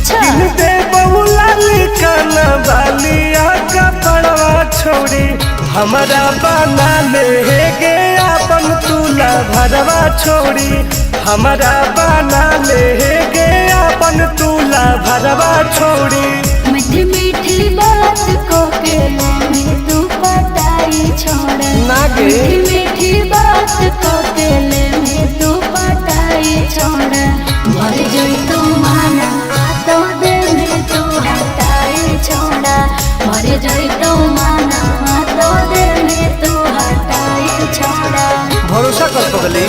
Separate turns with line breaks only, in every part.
अच्छा
दे बहुला लिखाना बालिया का पड़वा छोड़ी हमारा बना ले गे अपन तुला भरवा छोड़ी हमारा बना ले गे अपन तुला भरवा छोड़ी।
मीठी मीठी बात को के में तू पटाई छोड़
नागे
मीठी मीठी बात को के में तू पटाई छोड़ भर जोई तू माना तो दे में तू हटाई छोड़ा भर जोई तू माना तो दे में तू हटाई छोड़ा।
भरोसा कर पगली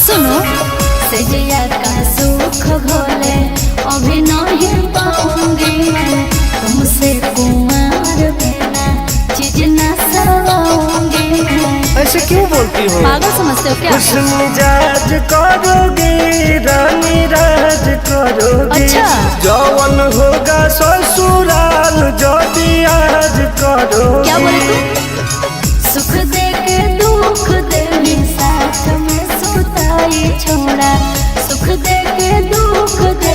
सुनो सजिया का सुख घोले अभी नहीं पाऊंगी मैं तुमसे कुमार बिना चीज न सवाऊंगी मैं।
ऐसे क्यों बोलती हो?
पागल समझते हो क्या?
खुश मिजाज करोगी रानी राज करोगी
अच्छा
जौवन होगा ससुराल जो आज करोगी।
क्या बोले तू? सुख दे के दुख दे साथ में सुताई छोड़ा सुख दे के दुख दे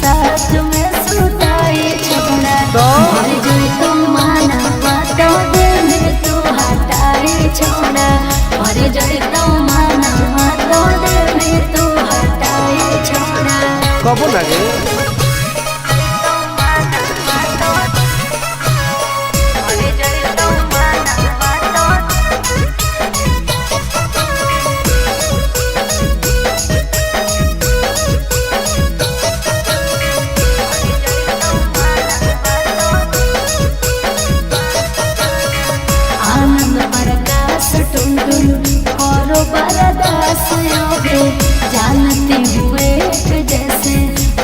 साथ में सुताई छोड़ा भर जोई तू माना तो दे में तू हटाई छोड़ा भर जोई तू माना तो दे में तू हटाई छोड़ा।
कबो लगे
आनंद प्रकाश टुनटुन करो बरदास योगे जानते हुए जैसे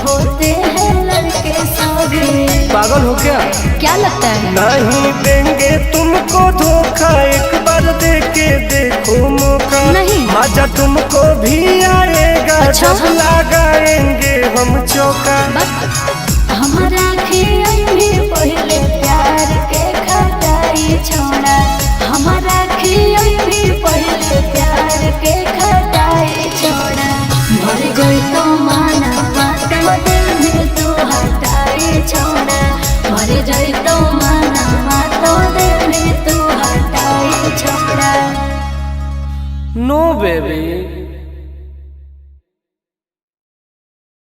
होते हैं लड़के सभी।
पागल हो क्या
लगता है?
नहीं देंगे तुमको धोखा एक बार दे के देखो मौका
नहीं।
मजा तुमको भी आएगा
अच्छा?
जब लगाएंगे हम चौका।
हमारा भी पहले प्यार के खटाई छोड़ा हमारा भी पहले प्यार के खटाई छोड़ा भर जोई तो माना तो दिल में तू हटाई छोड़ा भर जोई तो माना तो दिल में तू हटाई छोड़ा।
नो बेबी।